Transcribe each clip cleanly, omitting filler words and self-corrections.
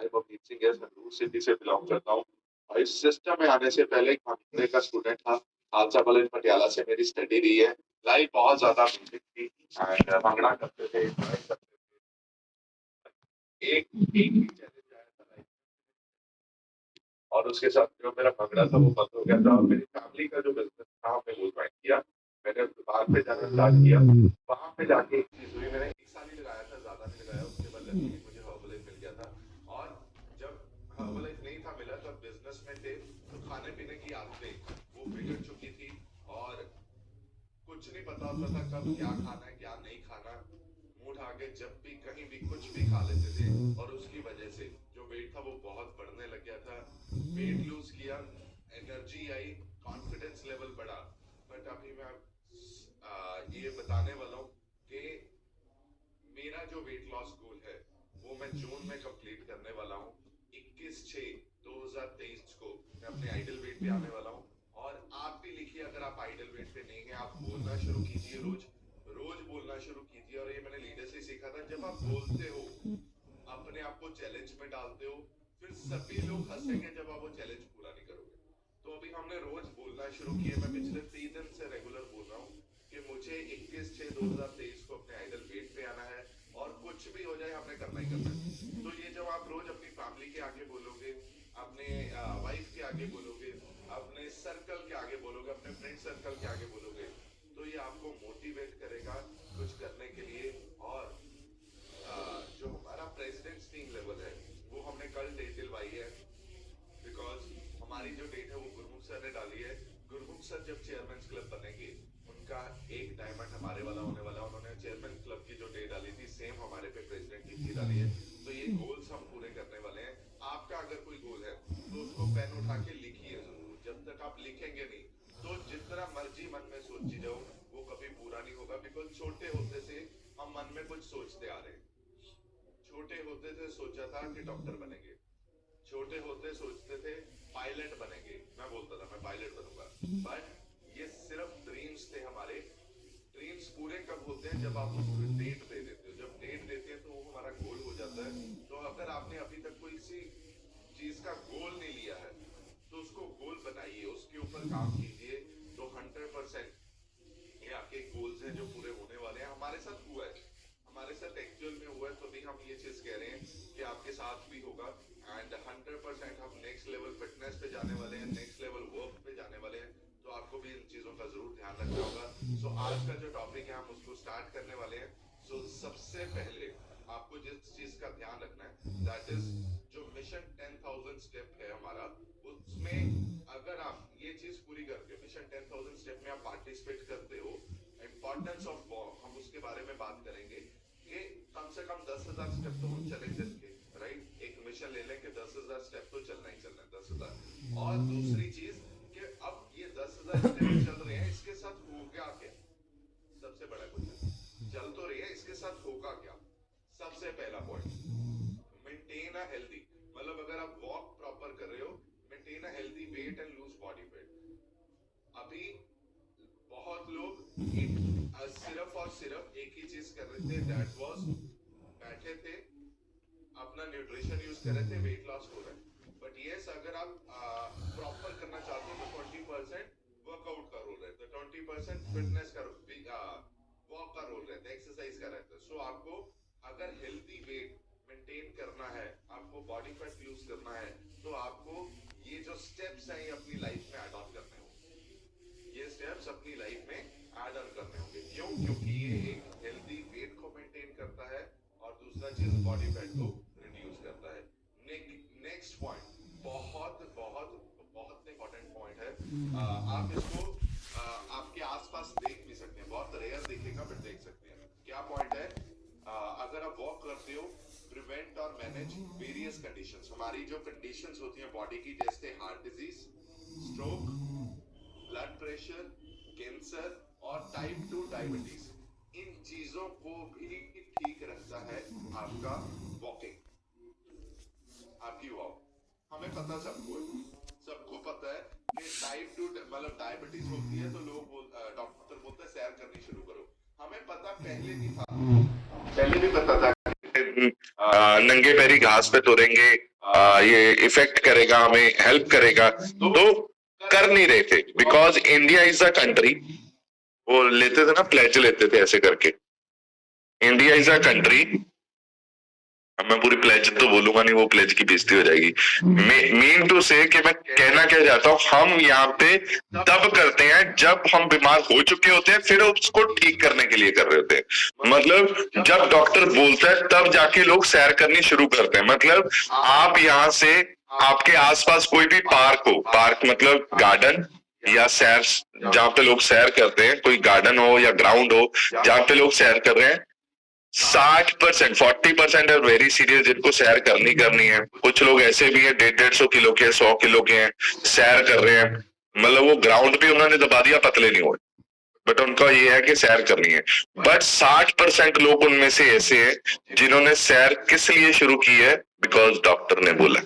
मैं भवनीत सिंह है, संगरूर सिटी से बिलॉन्ग करता हूँ। और इस सिस्टम में आने से पहले एक भंगड़े का स्टूडेंट था। खालसा कॉलेज पटियाला से मेरी स्टडी रही है। लाइफ बहुत ज़्यादा म्यूज़िक थी एंड भंगड़ा करते थे, एन्जॉय करते थे। एक एक ही चैलेंज आया था लाइफ और उसके साथ जो मेरा भंगड़ा था वो बंद हो गया था और मेरी फैमिली का जो बिज़नेस था हमने वो ज्वाइन किया। मैंने बाहर पे जाना स्टार्ट किया। वहाँ पे जाके एक चीज़ हुई, मैंने 1 साल ही लगाया था, ज़्यादा नहीं लगाया। उसके बाद लकीली मुझे हर्बलाइफ मिल गया था और जब हर्बलाइफ नहीं था मिला तब बिज़नेस में थे, तो खाने-पीने की आदतें वो बिगड़ चुकी थी और कुछ नहीं पता होता था कब क्या खाना है, क्या नहीं खाना। मूड आके जब भी कहीं भी कुछ भी खा लेते थे और उसकी वजह से जो वेट था वो बहुत बढ़ने लग गया था। वेट लूज़ किया, एनर्जी आई, कॉन्फिडेंस लेवल बढ़ा। बट अभी मैं ये बताने वाला हूँ कि मेरा जो वेट लॉस गोल है वो मैं जून में कंप्लीट करने वाला हूँ। 21/6/2023 को मैं अपने आइडल वेट पे आने वाला हूँ। और आप भी लिखिए, अगर आप आइडल वेट पे नहीं है, आप बोलना शुरू कीजिए, रोज रोज बोलना शुरू कीजिए। और ये मैंने लीडर से सीखा था, जब आप बोलते हो, अपने आप को चैलेंज में डालते हो, फिर सभी लोग हंसेंगे जब आप वो चैलेंज पूरा नहीं करोगे। तो अभी हमने रोज बोलना शुरू किया। मैं पिछले 3 दिन से रेगुलर बोल रहा हूँ कि मुझे 21/6/2023 को अपने आइडल वेट पे आना है और कुछ भी हो जाए हमने करना ही करना है। तो ये जब आप रोज अपनी फैमिली के आगे बोलोगे, अपने वाइफ के आगे बोलोगे, अपने सर्कल के आगे बोलोगे, अपने फ्रेंड सर्कल के आगे बोलोगे, तो ये आपको मोटिवेट करेगा कुछ करने के लिए। और जो हमारा प्रेसिडेंट टीम लेवल है वो हमने कल डेट दिलवाई है, बिकॉज हमारी जो डेट है वो गुरमुख सर ने डाली है। गुरमुख सर जब चेयरमैन क्लब बनेंगे, उनका एक डायमंड हमारे वाला होने वाला है। उन्होंने चेयरमैन क्लब की जो डेट डाली थी सेम हमारे पे प्रेसिडेंट टीम की डाली है। तो ये गोल्स हम पूरे करने वाले हैं। आपका अगर कोई गोल है तो उसको पेन उठा के लिखिए जरूर। जब तक आप लिखेंगे नहीं तो जितना मर्जी मन में सोची जाओ वो कभी पूरा नहीं होगा। बिकॉज छोटे होते से हम मन में कुछ सोचते आ रहे हैं। छोटे होते थे सोचा था कि डॉक्टर बनेंगे, छोटे होते सोचते थे पायलट बनेंगे, मैं बोलता था मैं पायलट बनूंगा। बट ये सिर्फ ड्रीम्स थे हमारे। ड्रीम्स पूरे कब होते हैं? जब आप उसको डेट दे देते हो। जब डेट देते हैं तो वो हमारा गोल हो जाता है। तो अगर आपने अभी तक कोई सी चीज का गोल नहीं लिया है तो उसको गोल बनाइए, उसके ऊपर काम कीजिए। तो 100% ये आपके गोल्स हैं जो पूरे होने वाले हैं। हमारे साथ हुआ है, हमारे साथ एक्चुअल में हुआ है, तो भी हम ये चीज कह रहे हैं कि आपके साथ भी होगा। एंड 100% हम नेक्स्ट लेवल फिटनेस पे जाने वाले हैं, नेक्स्ट लेवल वर्क पे जाने वाले हैं। तो आपको भी इन चीजों का जरूर ध्यान रखना होगा। सो आज का जो टॉपिक है हम उसको स्टार्ट करने वाले हैं। सो सबसे पहले आपको जिस चीज का ध्यान रखना है दैट इज जो मिशन 10,000 स्टेप है हमारा, उसमें अगर आप ये चीज पूरी करते हो, मिशन 10,000 स्टेप में आप पार्टिसिपेट करते हो, इंपॉर्टेंस ऑफ वॉक हम उसके बारे में बात करेंगे कि कम से कम 10,000 स्टेप तो हम चले दिन के, राइट। एक मिशन ले लें कि 10,000 स्टेप तो चलना ही चलना है, 10,000। और दूसरी चीज कि अब ये 10,000 स्टेप चल रहे हैं, इसके साथ होगा क्या? सबसे बड़ा क्वेश्चन, चल तो रही है, इसके साथ होगा क्या? सबसे पहला पॉइंट, मेंटेन अ हेल्दी, मतलब अगर आप वॉक प्रॉपर कर रहे हो, maintain a healthy weight and lose body weight. अभी बहुत लोग सिर्फ और सिर्फ एक ही चीज कर रहे थे, दैट वाज बैठे थे, अपना न्यूट्रिशन यूज कर रहे थे, वेट लॉस हो रहा है। बट यस, अगर आप प्रॉपर करना चाहते हो तो 20% वर्कआउट का रोल रहता है, 20% फिटनेस का वॉक का रोल रहता है, एक्सरसाइज का रहता है। सो आपको अगर हेल्दी वेट मेंटेन करना है, आपको बॉडी फैट लूज करना है, तो आपको ये जो स्टेप्स हैं ये अपनी लाइफ में ऐड ऑन करने होंगे। ये स्टेप्स अपनी लाइफ में ऐड ऑन करने होंगे। क्यों? क्योंकि ये एक हेल्दी वेट को मेंटेन करता है और दूसरा चीज बॉडी फैट को रिड्यूस करता है। नेक्स्ट पॉइंट बहुत बहुत बहुत इंपॉर्टेंट पॉइंट है। आप इसको आपके आसपास देख भी सकते हैं, बहुत रेयर दिखेगा बट देख सकते हैं। क्या पॉइंट है? अगर आप वॉक करते हो, प्रिवेंट और मैनेज वेरियस कंडीशंस। हमारी जो कंडीशंस होती हैं बॉडी की, जैसे heart disease, stroke, blood pressure, cancer और टाइप 2 डायबिटीज, इन चीजों को भी ठीक रखता है आपका वॉकिंग, आपकी वॉक। हमें पता सबको है, सबको पता है कि टाइप 2 मतलब डायबिटीज होती है तो लोग डॉक्टर बोलते हैं सैर करनी शुरू करो। हमें पता पहले भी था, पहले भी पता था कि नंगे पैरी घास पे तुरेंगे, ये इफेक्ट करेगा, हमें हेल्प करेगा, तो कर नहीं रहे थे। Because India is a country, वो लेते थे ना, प्लेज लेते थे ऐसे करके, इंडिया इज अ कंट्री। अब मैं पूरी प्लेज तो बोलूंगा नहीं, वो प्लेज की बेइज्जती हो जाएगी। मीन टू से कि मैं कहना क्या चाहता हूँ, हम यहाँ पे तब करते हैं जब हम बीमार हो चुके होते हैं, फिर उसको ठीक करने के लिए कर रहे होते हैं। मतलब जब डॉक्टर बोलता है तब जाके लोग सैर करनी शुरू करते हैं। मतलब आप यहाँ से, आपके आसपास कोई भी पार्क हो, पार्क मतलब गार्डन या सैर, जहाँ पे लोग सैर करते हैं, कोई गार्डन हो या ग्राउंड हो जहाँ पे लोग सैर कर रहे हैं, 60%, 40% है वेरी सीरियस जिनको सैर करनी करनी है। कुछ लोग ऐसे भी है 150-150 किलो के, 100 किलो के हैं, सैर कर रहे हैं, मतलब वो ग्राउंड भी उन्होंने दबा दिया, पतले नहीं हुए, बट उनका ये है कि सैर करनी है। बट 60% लोग उनमें से ऐसे हैं जिन्होंने सैर किस लिए शुरू की है, बिकॉज डॉक्टर ने बोला।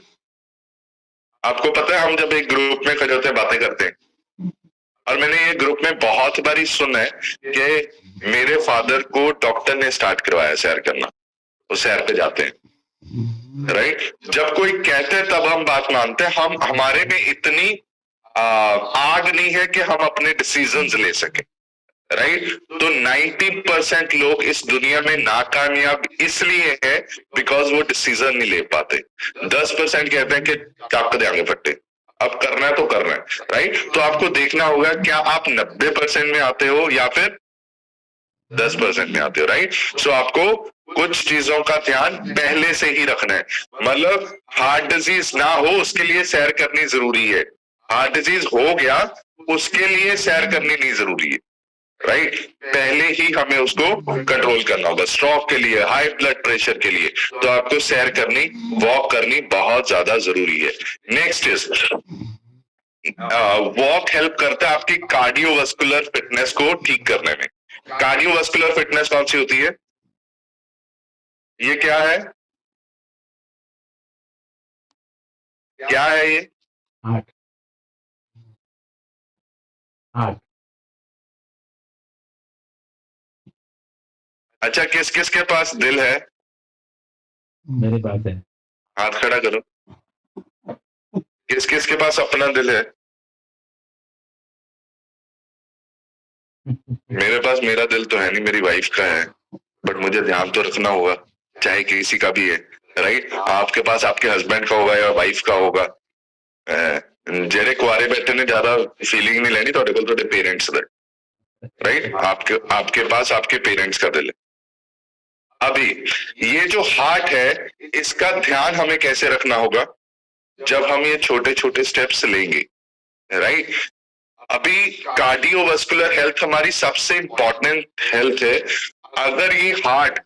आपको पता है, हम जब एक ग्रुप में खड़े होते हैं, बातें करते हैं, और मैंने ये ग्रुप में बहुत बारी सुना है कि मेरे फादर को डॉक्टर ने स्टार्ट करवाया सैर करना, वो सैर पे जाते हैं, राइट। जब कोई कहते हैं तब हम बात मानते हैं। हम, हमारे में इतनी आग नहीं है कि हम अपने डिसीजंस ले सके, राइट। तो 90% लोग इस दुनिया में नाकामयाब इसलिए है बिकॉज वो डिसीजन नहीं ले पाते। 10% कहते हैं कि आपका ध्यान फट्टे, अब करना है तो करना है, राइट। तो आपको देखना होगा क्या आप 90% में आते हो या फिर 10% में आते हो, राइट। सो आपको कुछ चीजों का ध्यान पहले से ही रखना है। मतलब हार्ट डिजीज ना हो उसके लिए सैर करनी जरूरी है, हार्ट डिजीज हो गया उसके लिए सैर करनी नहीं जरूरी है, राइट। पहले ही हमें उसको कंट्रोल करना होगा। स्ट्रोक के लिए, हाई ब्लड प्रेशर के लिए तो आपको सैर करनी, वॉक करनी बहुत ज्यादा जरूरी है। नेक्स्ट इज वॉक हेल्प करता है आपकी कार्डियोवास्कुलर फिटनेस को ठीक करने में। कार्डियोवास्कुलर फिटनेस कौन सी होती है, ये क्या है, क्या है ये? हार्ट। हार्ट। अच्छा, किस किस के पास दिल है? मेरे पास है। हाथ खड़ा करो। किस किस के पास अपना दिल है? मेरे पास मेरा दिल तो है नहीं, मेरी वाइफ का है, बट मुझे ध्यान तो रखना होगा, चाहे किसी का भी है, राइट। आपके पास आपके हस्बैंड का होगा या वाइफ का होगा। जेरे कुआरे बैठे ने ज्यादा फीलिंग नहीं लेनी, थोड़े को थोड़े पेरेंट्स दे, राइट। आपके आपके पास आपके पेरेंट्स का दिल है। अभी ये जो हार्ट है इसका ध्यान हमें कैसे रखना होगा, जब हम ये छोटे छोटे स्टेप्स लेंगे, राइट। अभी कार्डियोवास्कुलर हेल्थ हमारी सबसे इंपॉर्टेंट हेल्थ है। अगर ये हार्ट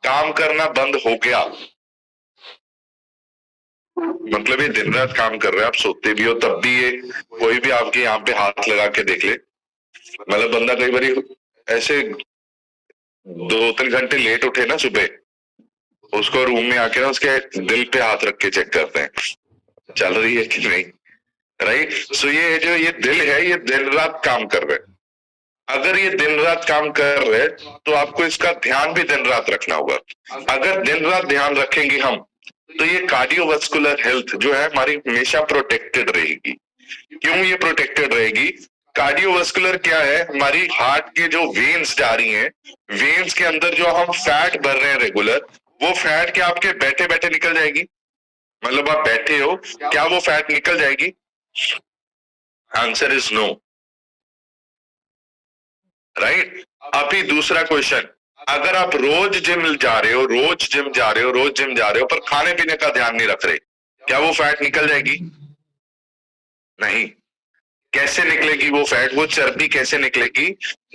काम करना बंद हो गया, मतलब ये दिन रात काम कर रहा है, आप सोते भी हो तब भी ये, कोई भी आपके यहाँ पे हाथ लगा के देख ले, मतलब बंदा कई बार ऐसे 2-3 घंटे लेट उठे ना सुबह, उसको रूम में आके ना उसके दिल पे हाथ रख के चेक करते हैं चल रही है कि नहीं, राइट। सो ये जो ये दिल है ये दिन रात काम कर रहे हैं। अगर ये दिन रात काम कर रहे हैं तो आपको इसका ध्यान भी दिन रात रखना होगा। अगर दिन रात ध्यान रखेंगे हम तो ये कार्डियोवास्कुलर हेल्थ जो है हमारी हमेशा प्रोटेक्टेड रहेगी। क्यों ये प्रोटेक्टेड रहेगी? कार्डियोवास्कुलर क्या है, हमारी हार्ट के जो वेन्स जा रही हैं, वेन्स के अंदर जो हम फैट भर रहे हैं रेगुलर, वो फैट क्या आपके बैठे बैठे निकल जाएगी? मतलब आप बैठे हो, क्या वो फैट निकल जाएगी? Answer is no, right. अभी दूसरा क्वेश्चन, अगर आप रोज जिम जा रहे हो, रोज जिम जा रहे हो, रोज जिम जा रहे हो, पर खाने पीने का ध्यान नहीं रख रहे, क्या वो फैट निकल जाएगी? नहीं। कैसे निकलेगी वो फैट, वो चर्बी कैसे निकलेगी?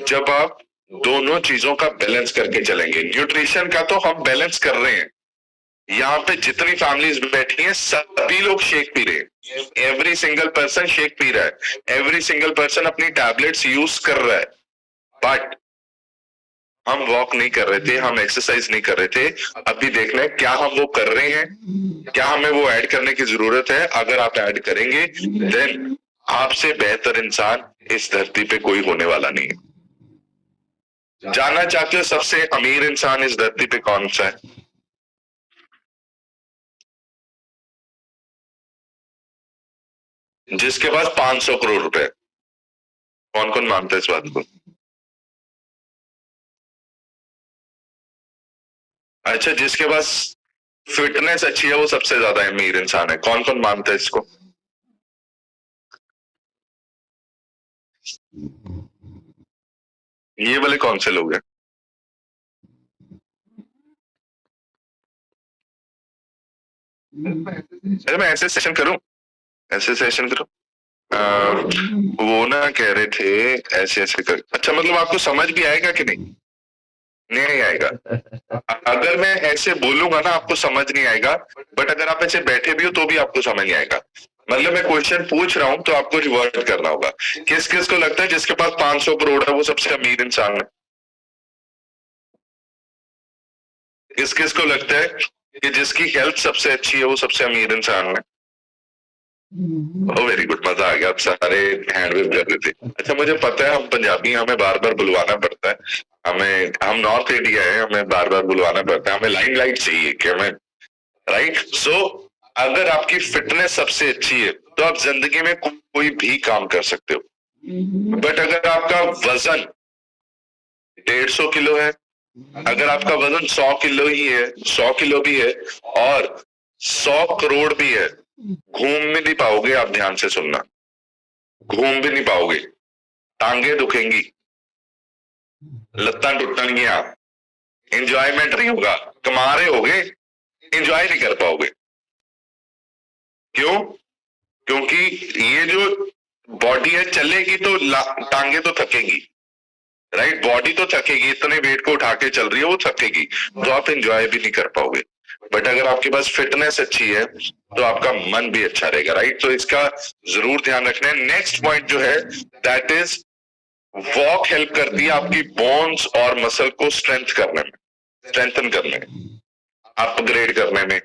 जब आप दोनों चीजों का बैलेंस करके चलेंगे। न्यूट्रिशन का तो हम बैलेंस कर रहे हैं, यहाँ पे जितनी फैमिलीज बैठी हैं सभी लोग शेक पी रहे हैं, every single person shake P रहा है, एवरी सिंगल पर्सन अपनी टैबलेट्स यूज कर रहा है, बट हम वॉक नहीं कर रहे थे, हम एक्सरसाइज नहीं कर रहे थे। अभी देखना है क्या हम वो कर रहे हैं, क्या हमें वो ऐड करने की जरूरत है। अगर आप ऐड करेंगे देन आपसे बेहतर इंसान इस धरती पे कोई होने वाला नहीं है। जानना चाहते हो सबसे अमीर इंसान इस धरती पे कौन सा है? जिसके पास 500 करोड़ रुपए है। कौन कौन मानता है इस बात को? अच्छा, जिसके पास फिटनेस अच्छी है वो सबसे ज्यादा अमीर इंसान है। कौन कौन मानता है इसको? ये वाले कौन से लोग हैं? अरे मैं ऐसे सेशन करूं, ऐसे सेशन करूं। वो ना कह रहे थे ऐसे ऐसे कर। अच्छा, मतलब आपको समझ भी आएगा कि नहीं? नहीं आएगा। अगर मैं ऐसे बोलूंगा ना आपको समझ नहीं आएगा, बट अगर आप ऐसे बैठे भी हो तो भी आपको समझ नहीं आएगा। मतलब मैं क्वेश्चन पूछ रहा हूं तो आपको रिवर्ट करना होगा। किस किस को लगता है जिसके पास 500 करोड़ है वो सबसे अमीर इंसान है? किस किस को लगता है कि जिसकी हेल्थ सबसे अच्छी है वो सबसे अमीर इंसान है? ओ वेरी गुड, मजा आ गया। आप सारे हैंड वेव कर रहे थे। अच्छा, मुझे पता है हम पंजाबी हैं, हमें बार बार बुलवाना पड़ता है। हम नॉर्थ इंडिया है, हमें बार बार बुलवाना पड़ता है। हमें लाइमलाइट चाहिए कि हमें, राइट? सो अगर आपकी फिटनेस सबसे अच्छी है तो आप जिंदगी में कोई भी काम कर सकते हो। बट अगर आपका वजन 150 किलो है, अगर आपका वजन 100 किलो ही है, 100 किलो भी है और 100 करोड़ भी है, घूम भी नहीं पाओगे आप। ध्यान से सुनना, घूम भी नहीं पाओगे, टांगे दुखेंगी, लत्तां टूटनगियां, एंजॉयमेंट नहीं होगा। कमा रहे होगे, एंजॉय नहीं कर पाओगे। क्यों? क्योंकि ये जो बॉडी है चलेगी तो टांगे तो थकेगी, राइट? बॉडी तो थकेगी, इतने वेट को उठा के चल रही है, वो थकेगी, तो आप एंजॉय भी नहीं कर पाओगे। बट अगर आपके पास फिटनेस अच्छी है तो आपका मन भी अच्छा रहेगा, राइट? तो इसका जरूर ध्यान रखना है। नेक्स्ट पॉइंट जो है दैट इज वॉक हेल्प करती है आपकी बोन्स और मसल को स्ट्रेंथन करने में, अपग्रेड करने में,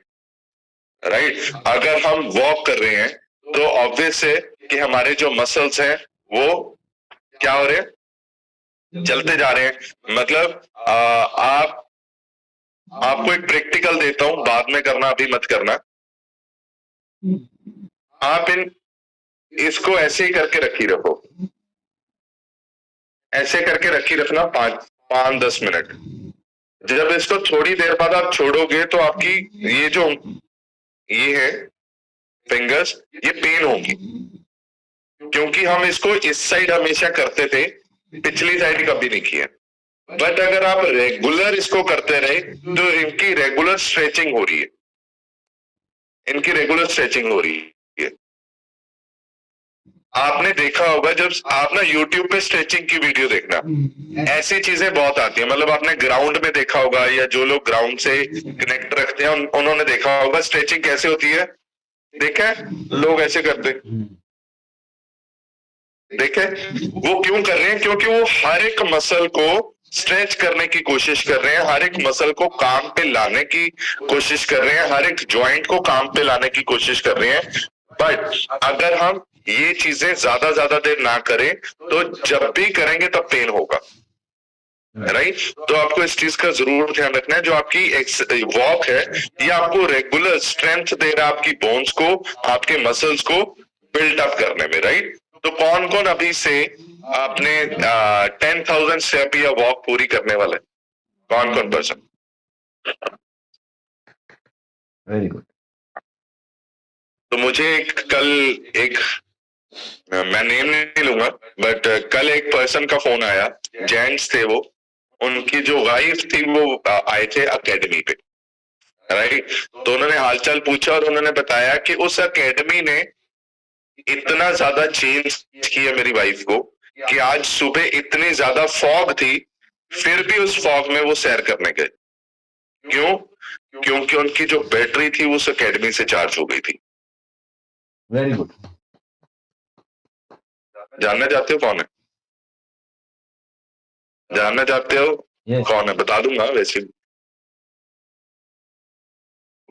राइट? अगर हम वॉक कर रहे हैं तो ऑब्वियस है कि हमारे जो मसल्स हैं वो क्या हो रहे हैं? चलते जा रहे हैं। मतलब आपको एक प्रैक्टिकल देता हूं, बाद में करना, अभी मत करना। आप इसको ऐसे ही करके रखी रखो, ऐसे करके रखी रखना 5-10 मिनट। जब इसको थोड़ी देर बाद आप छोड़ोगे तो आपकी ये है फिंगर्स, ये पेन होगी, क्योंकि हम इसको इस साइड हमेशा करते थे, पिछली साइड कभी नहीं किया। बट अगर आप रेगुलर इसको करते रहे तो इनकी रेगुलर स्ट्रेचिंग हो रही है, इनकी रेगुलर स्ट्रेचिंग हो रही है। आपने देखा होगा जब आप ना यूट्यूब पे स्ट्रेचिंग की वीडियो देखना, ऐसी चीजें बहुत आती है। मतलब आपने ग्राउंड में देखा होगा, या जो लोग ग्राउंड से कनेक्ट रखते हैं उन्होंने देखा होगा स्ट्रेचिंग कैसे होती है। देखा है? लोग ऐसे करते हैं, देखे? वो क्यों कर रहे हैं? क्योंकि वो हर एक मसल को स्ट्रेच करने की कोशिश कर रहे हैं, हर एक मसल को काम पे लाने की कोशिश कर रहे हैं, हर एक जॉइंट को काम पे लाने की कोशिश कर रहे हैं। बट अगर हम ये चीजें ज्यादा देर ना करें तो जब भी करेंगे तब पेन होगा, राइट? तो आपको इस चीज का जरूर ध्यान रखना है। जो आपकी वॉक है ये आपको रेगुलर स्ट्रेंथ दे रहा है, आपकी बोन्स को, आपके मसल्स को बिल्ट अप करने में, राइट? तो कौन कौन अभी से आपने 10,000 स्टेप या वॉक पूरी करने वाला है? कौन कौन पर्सन? Very good. तो मुझे मैं नेम नहीं लूंगा, बट कल एक पर्सन का फोन आया, जेंट्स थे वो, उनकी जो वाइफ थी वो आए थे एकेडमी पे, राइट? तो उन्होंने हालचाल पूछा और उन्होंने बताया कि उस एकेडमी ने इतना ज्यादा चेंज किया मेरी वाइफ को कि आज सुबह इतनी ज्यादा फॉग थी, फिर भी उस फॉग में वो सैर करने गए। क्यों? क्योंकि उनकी जो बैटरी थी वो उस एकेडमी से चार्ज हो गई थी। Very good. जानना चाहते हो कौन है? जानना चाहते हो Yes. कौन है? बता दूंगा वैसे।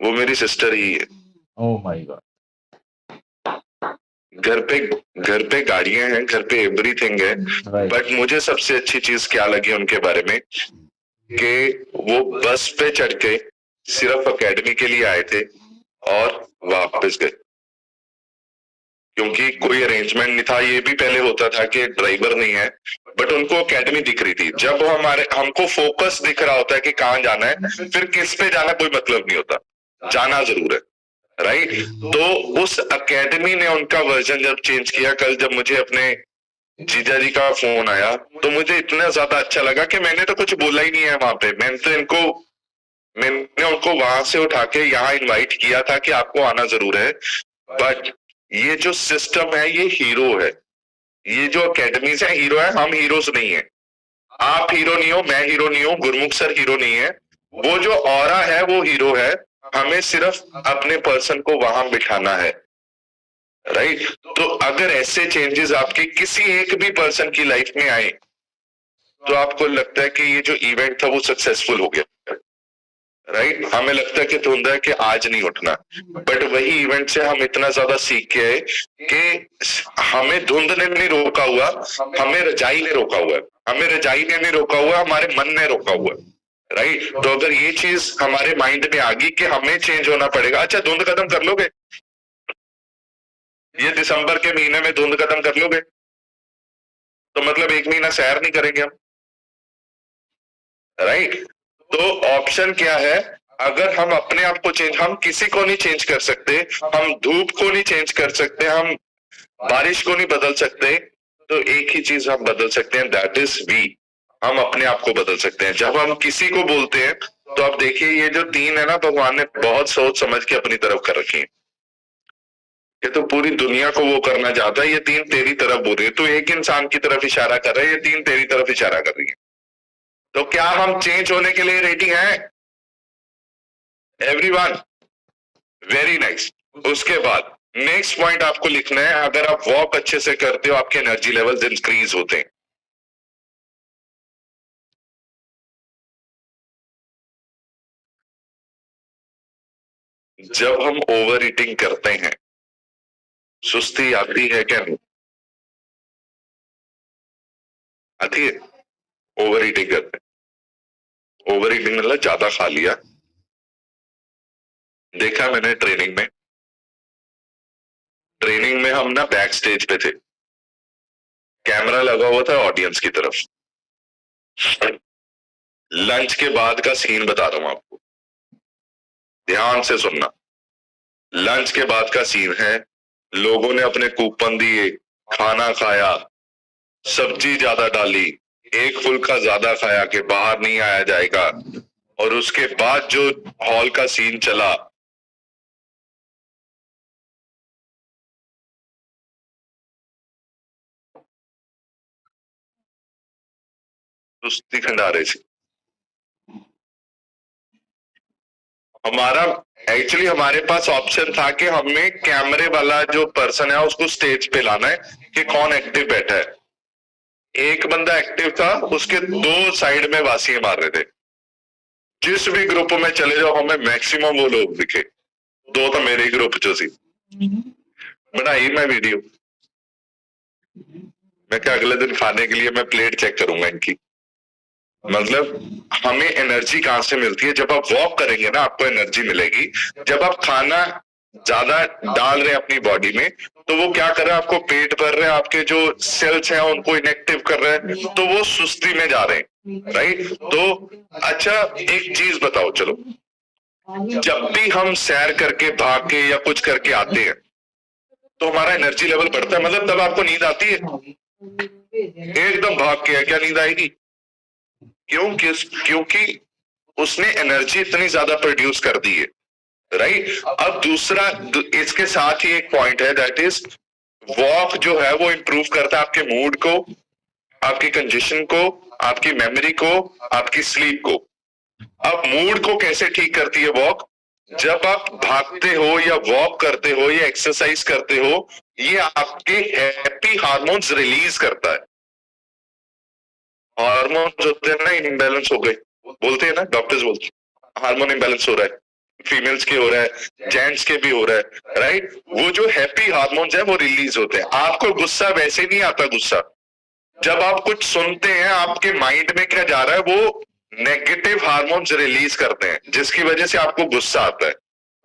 वो मेरी सिस्टर ही है। Oh my God. घर पे गाड़ियां हैं, घर पे एवरीथिंग है, Right. बट मुझे सबसे अच्छी चीज क्या लगी उनके बारे में कि वो बस पे चढ़ के सिर्फ एकेडमी के लिए आए थे और वापस गए। क्योंकि कोई अरेंजमेंट नहीं था। ये भी पहले होता था कि ड्राइवर नहीं है, बट उनको एकेडमी दिख रही थी। जब हमको फोकस दिख रहा होता है कि कहाँ जाना है, फिर किस पे जाना कोई मतलब नहीं होता, जाना जरूर है, राइट। तो उस एकेडमी ने उनका वर्जन जब चेंज किया, कल जब मुझे अपने जीजा जी का फोन आया तो मुझे इतना ज्यादा अच्छा लगा कि मैंने तो कुछ बोला ही नहीं है वहां पे। मैंने उनको वहां से उठा के यहाँ इनवाइट किया था कि आपको आना जरूर है, बट ये जो सिस्टम है ये हीरो है, ये जो अकेडमीज है हीरो है, हम हीरोज नहीं है। आप हीरो नहीं हो, मैं हीरो नहीं हूं, गुरमुख सर हीरो नहीं है, वो जो ऑरा है वो हीरो है। हमें सिर्फ अपने पर्सन को वहां बिठाना है, राइट। तो अगर ऐसे चेंजेस आपके किसी एक भी पर्सन की लाइफ में आए तो आपको लगता है कि ये जो इवेंट था वो सक्सेसफुल हो गया, राइट। हमें लगता है कि धुंध है कि आज नहीं उठना, बट वही इवेंट से हम इतना ज्यादा सीख के आए कि हमें धुंध ने नहीं रोका हुआ, हमें रजाई ने रोका हुआ है। हमें रजाई ने नहीं रोका हुआ, हमारे मन ने रोका हुआ है, राइट। तो अगर ये चीज हमारे माइंड में आ गई कि हमें चेंज होना पड़ेगा, अच्छा धुंध खत्म कर लोगे, ये दिसंबर के महीने में धुंध खत्म कर लोगे तो मतलब एक महीना सैर नहीं करेंगे हम, राइट। तो ऑप्शन क्या है, अगर हम अपने आप को चेंज, हम किसी को नहीं चेंज कर सकते, हम धूप को नहीं चेंज कर सकते, हम बारिश को नहीं बदल सकते, तो एक ही चीज हम बदल सकते हैं, दैट इज वी। हम अपने आप को बदल सकते हैं। जब हम किसी को बोलते हैं तो आप देखिए ये जो तीन है ना, भगवान ने बहुत सोच समझ के अपनी तरफ कर रखी है। ये तो पूरी दुनिया को वो करना चाहता है, ये तीन तेरी तरफ बोल रही है। तो एक इंसान की तरफ इशारा कर रहा है, ये तीन तेरी तरफ इशारा कर रही है। तो क्या हम चेंज होने के लिए रेडी हैं एवरीवन? Very nice. उसके बाद नेक्स्ट पॉइंट आपको लिखना है, अगर आप वॉक अच्छे से करते हो आपके एनर्जी लेवल्स इंक्रीज होते हैं। जब हम ओवर ईटिंग करते हैं सुस्ती आती है क्या? नहीं आती है। ओवर ईटिंग करते हैं, ओवर ईटिंग मतलब ज्यादा खा लिया। देखा मैंने ट्रेनिंग में हम ना बैक स्टेज पे थे, कैमरा लगा हुआ था ऑडियंस की तरफ। लंच के बाद का सीन बता रहा हूं आपको, ध्यान से सुनना। लंच के बाद का सीन है, लोगों ने अपने कूपन दिए, खाना खाया, सब्जी ज्यादा डाली, एक फुल्का ज्यादा खाया कि बाहर नहीं आया जाएगा, और उसके बाद जो हॉल का सीन चला, सुस्ती खंडारे से हमारे पास ऑप्शन था कि हमें कैमरे वाला जो पर्सन है उसको स्टेज पे लाना है कि कौन एक्टिव बैठा है। एक बंदा एक्टिव था, उसके दो साइड में वासियां मार रहे थे। जिस भी ग्रुप में चले जाओ हमें मैक्सिमम वो लोग दिखे। दो तो मेरे ही ग्रुप चो सी, बनाई मैं वीडियो। मैं क्या अगले दिन खाने के लिए मैं प्लेट चेक करूंगा इनकी। मतलब हमें एनर्जी कहां से मिलती है? जब आप वॉक करेंगे ना आपको एनर्जी मिलेगी। जब आप खाना ज्यादा डाल रहे हैं अपनी बॉडी में तो वो क्या कर रहा है, आपको पेट भर रहे हैं, आपके जो सेल्स हैं उनको इनएक्टिव कर रहे हैं, तो वो सुस्ती में जा रहे हैं, राइट। तो अच्छा एक चीज बताओ, चलो जब भी हम सैर करके भाग के या कुछ करके आते हैं तो हमारा एनर्जी लेवल बढ़ता है, मतलब तब आपको नींद आती है? एकदम भाग के क्या नींद आएगी? क्योंकि उसने एनर्जी इतनी ज्यादा प्रोड्यूस कर दी है, राइट। अब दूसरा इसके साथ ही एक पॉइंट है, दैट इज वॉक जो है वो इंप्रूव करता है आपके मूड को, आपकी कंडीशन को, आपकी मेमोरी को, आपकी स्लीप को। अब मूड को कैसे ठीक करती है वॉक? जब आप भागते हो या वॉक करते हो या एक्सरसाइज करते हो, ये आपके हैप्पी हार्मोन्स रिलीज करता है। हार्मोन्स होते हैं ना इम्बैलेंस हो गए, बोलते हैं ना, डॉक्टर्स बोलते हैं हार्मोन इम्बैलेंस हो रहा है, फीमेल्स के हो रहा है, जेंट्स के भी हो रहा है, राइट। वो जो हैप्पी हार्मोन्स है वो रिलीज होते हैं। आपको गुस्सा वैसे नहीं आता। गुस्सा जब आप कुछ सुनते हैं आपके माइंड में क्या जा रहा है, वो नेगेटिव हार्मोन्स रिलीज करते हैं जिसकी वजह से आपको गुस्सा आता है।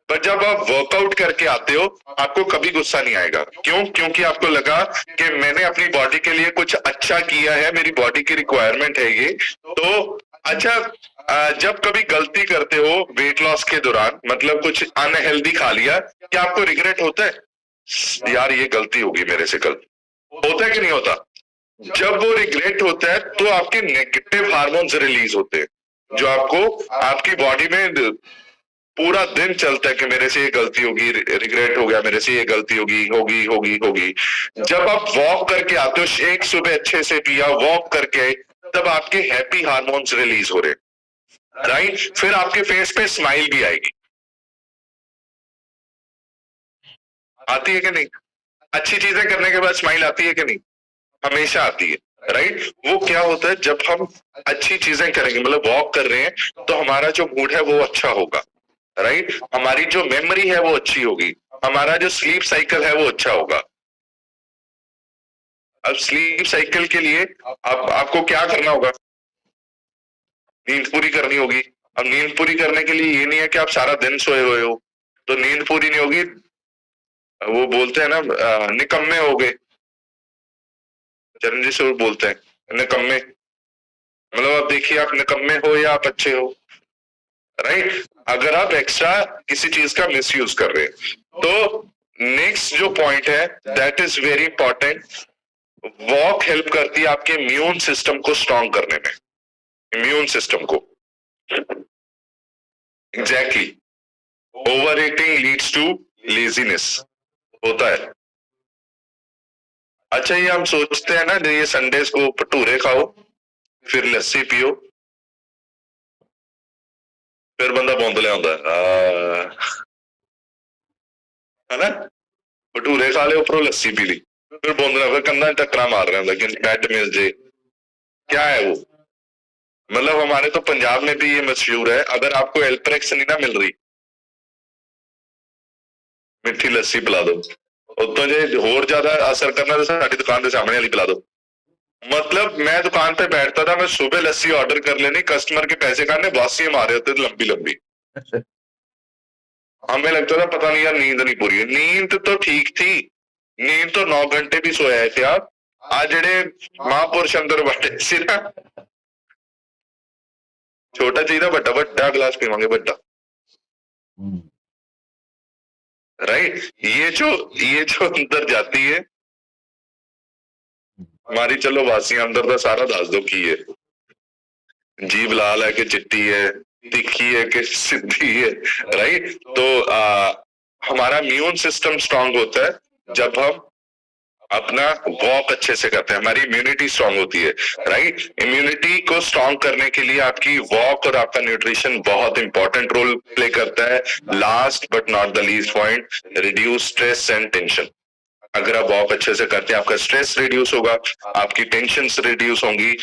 पर जब आप वर्कआउट करके आते हो आपको कभी गुस्सा नहीं आएगा। क्यों? क्योंकि आपको लगा कि मैंने अपनी बॉडी के लिए कुछ अच्छा किया है, मेरी बॉडी की रिक्वायरमेंट है ये। तो अच्छा, जब कभी गलती करते हो वेट लॉस के दौरान, मतलब कुछ अनहेल्दी खा लिया, क्या आपको रिग्रेट होता है यार ये गलती होगी मेरे से कल? होता है कि नहीं होता? जब वो रिग्रेट होता है तो आपके नेगेटिव हार्मोन्स रिलीज होते हैं, जो आपको आपकी बॉडी में पूरा दिन चलता है कि मेरे से ये गलती होगी, रिग्रेट हो गया, मेरे से ये गलती होगी होगी होगी होगी। जब आप वॉक करके आते हो, एक सुबह अच्छे से पिया, वॉक करके आए, तब आपके हैप्पी हार्मोन्स रिलीज हो रहे, राइट? फिर आपके फेस पे स्माइल भी आएगी। आती है कि नहीं? अच्छी चीजें करने के बाद स्माइल आती है कि नहीं? हमेशा आती है, राइट? वो क्या होता है, जब हम अच्छी चीजें करेंगे, मतलब वॉक कर रहे हैं, तो हमारा जो मूड है वो अच्छा होगा, राइट? हमारी जो मेमोरी है वो अच्छी होगी, हमारा जो स्लीप साइकिल है वो अच्छा होगा। अब स्लीप साइकिल के लिए आपको क्या करना होगा? नींद पूरी करनी होगी। अब नींद पूरी करने के लिए ये नहीं है कि आप सारा दिन सोए हुए हो, तो नींद पूरी नहीं होगी, वो बोलते हैं ना निकम्मे हो गए, चरणजीत सर बोलते हैं निकम्मे, मतलब आप देखिए आप निकम्मे हो या आप अच्छे हो, राइट? अगर आप एक्स्ट्रा किसी चीज का मिसयूज कर रहे हैं। तो नेक्स्ट जो पॉइंट है that is very important, walk help करती है आपके इम्यून सिस्टम को स्ट्रॉन्ग करने में, इम्यून सिस्टम को। Exactly, overeating leads to laziness होता है। अच्छा, ये हम सोचते हैं ना ये संडेज को भटूरे खाओ फिर लस्सी पियो, फिर बंदा बौंदले आंदा है ना, भटूरे खा ले ऊपरों लस्सी पी ली, फिर बौंदला, फिर कंधा टकरा मार रहा है कि बेड मिल जे, क्या है वो? मतलब हमारे तो पंजाब में भी ये मशहूर है, अगर आपको एल्प्रेक्स नहीं ना मिल रही, मिठी लस्सी पिला दो, उतो जे होर ज्यादा असर करना तो साडी दुकान के सामने वाली पिला दो। मतलब मैं दुकान पे बैठता था, मैं सुबह लस्सी ऑर्डर कर लेनी, कस्टमर के पैसे खाने, वासी मारे होते लंबी लंबी। हमें लगता था पता नहीं यार नींद नहीं पूरी है। नींद तो ठीक थी, नींद तो 9 घंटे भी सोया है थे आप। आज जेडे महापुरुष अंदर बैठे सी ना, छोटा चाहिए, बड़ा बड़ा गिलास पीवांगे बड़ा, राइट? ये जो अंदर जाती है हमारी, चलो वासी अंदर का सारा दस दो की है, जीभ लाल है कि चिट्टी है, तिखी है कि सीधी है, राइट? तो हमारा इम्यून सिस्टम स्ट्रांग होता है जब हम अपना वॉक अच्छे से करते हैं, हमारी इम्यूनिटी स्ट्रांग होती है, राइट? इम्यूनिटी को स्ट्रांग करने के लिए आपकी वॉक और आपका न्यूट्रिशन बहुत इंपॉर्टेंट रोल प्ले करता है। Last but not the least point, reduce stress and tension. अगर आप वॉक अच्छे से करते हैं आपका स्ट्रेस रिड्यूस होगा, आपकी टेंशन रिड्यूस होंगी।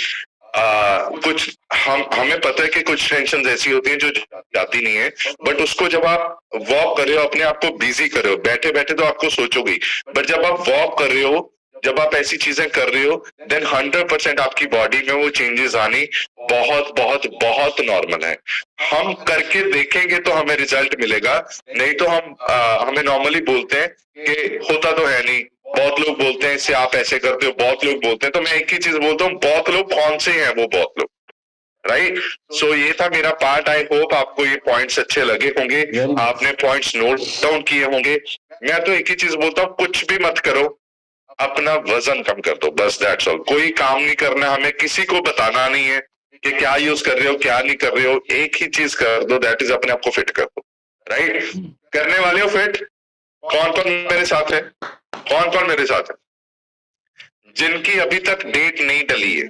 कुछ हमें पता है कि कुछ टेंशन ऐसी होती हैं जो जाती नहीं है, बट उसको जब आप वॉक कर रहे हो, अपने आप को बिजी कर रहे हो, बैठे बैठे तो आपको सोचोगे, बट जब आप वॉक कर रहे हो, जब आप ऐसी चीजें कर रहे हो, देन 100% आपकी बॉडी में वो चेंजेस आनी बहुत बहुत बहुत नॉर्मल है। हम करके देखेंगे तो हमें रिजल्ट मिलेगा, नहीं तो हमें नॉर्मली बोलते हैं कि होता तो है नहीं, बहुत लोग बोलते हैं इससे आप ऐसे करते हो, बहुत लोग बोलते हैं, तो मैं एक ही चीज बोलता हूँ, बहुत लोग कौन से हैं वो बहुत लोग, राइट? सो ये था मेरा पार्ट। आई होप आपको ये पॉइंट्स अच्छे लगे होंगे, आपने पॉइंट्स नोट डाउन किए होंगे। मैं तो एक ही चीज बोलता हूँ, कुछ भी मत करो, अपना वजन कम कर दो, बस दैट्स ऑल। कोई काम नहीं करना, हमें किसी को बताना नहीं है कि क्या यूज कर रहे हो क्या नहीं कर रहे हो, एक ही चीज कर दो, दैट इज अपने आप को फिट कर दो, राइट? करने वाले हो फिट? कौन कौन मेरे साथ है? कौन कौन मेरे साथ है? जिनकी अभी तक डेट नहीं डली है,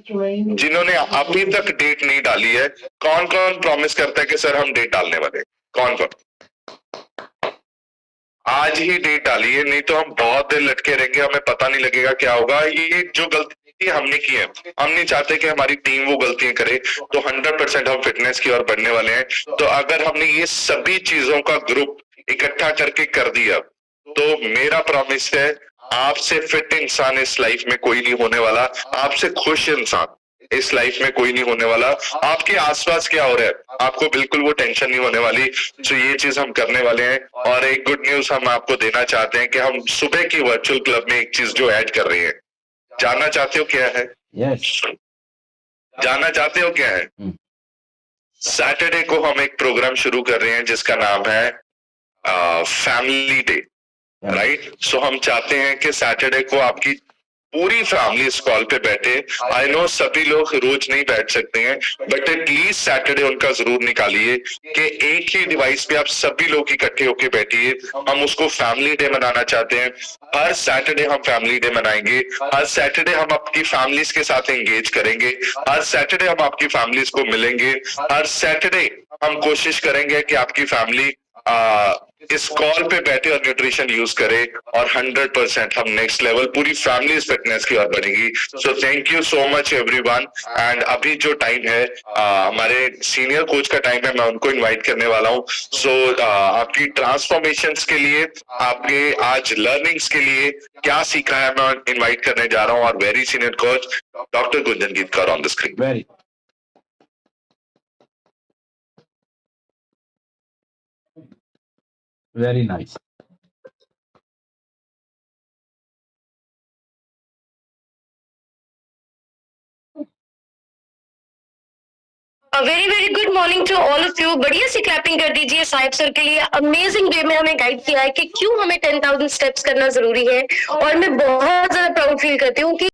जिन्होंने अभी तक डेट नहीं डाली है, कौन कौन प्रॉमिस करता है कि सर हम डेट डालने वाले? कौन कौन? आज ही डेट डाली है, नहीं तो हम बहुत देर लटके रहेंगे, हमें पता नहीं लगेगा क्या होगा। ये जो गलती हमने की है, हम नहीं चाहते कि हमारी टीम वो गलतियां करे, तो 100% हम फिटनेस की ओर बढ़ने वाले हैं। तो अगर हमने ये सभी चीजों का ग्रुप इकट्ठा करके कर दिया, तो मेरा प्रॉमिस है, आपसे फिट इंसान इस लाइफ में कोई नहीं होने वाला, आपसे खुश इंसान इस लाइफ में कोई नहीं होने वाला। आपके आसपास क्या हो रहा है आपको बिल्कुल वो टेंशन नहीं होने वाली। तो ये चीज हम करने वाले हैं। और एक गुड न्यूज हम आपको देना चाहते हैं कि हम सुबह की वर्चुअल क्लब में एक चीज जो ऐड कर रहे हैं, जानना चाहते हो क्या है? यस। जानना चाहते हो क्या है? सैटरडे को हम एक प्रोग्राम शुरू कर रहे हैं जिसका नाम है फैमिली डे, राइट? सो हम चाहते हैं कि सैटरडे को आपकी पूरी फैमिली इस कॉल पे बैठे। आई नो सभी लोग रोज नहीं बैठ सकते हैं, बट एटलीस्ट सैटरडे उनका जरूर निकालिए कि एक ही डिवाइस पे आप सभी लोग इकट्ठे होके बैठिए। हम उसको फैमिली डे मनाना चाहते हैं। हर सैटरडे हम फैमिली डे मनाएंगे। हर सैटरडे हम आपकी फैमिलीज के साथ एंगेज करेंगे। हर सैटरडे हम आपकी फैमिलीज को मिलेंगे। हर सैटरडे हम कोशिश करेंगे कि आपकी फैमिली इस कॉल पे बैठे और न्यूट्रिशन यूज करे और 100% हम नेक्स्ट लेवल पूरी फैमिली फिटनेस की ओर बढ़ेंगी। So thank you so much everyone. And अभी जो टाइम है हमारे सीनियर कोच का टाइम है, मैं उनको इनवाइट करने वाला हूँ। सो आपकी ट्रांसफॉर्मेशंस के लिए, आपके आज लर्निंग्स के लिए क्या सीखा है, मैं इनवाइट करने जा रहा हूँ। और very senior coach doctor Gunjan Geetkar on the screen. Very very nice. Very very good morning to all of you. बढ़िया सी क्लैपिंग कर दीजिए साहिब सर के लिए। अमेजिंग वे में हमें गाइड किया है कि क्यों हमें 10,000 स्टेप्स करना जरूरी है। और मैं बहुत ज्यादा प्राउड फील करती हूँ कि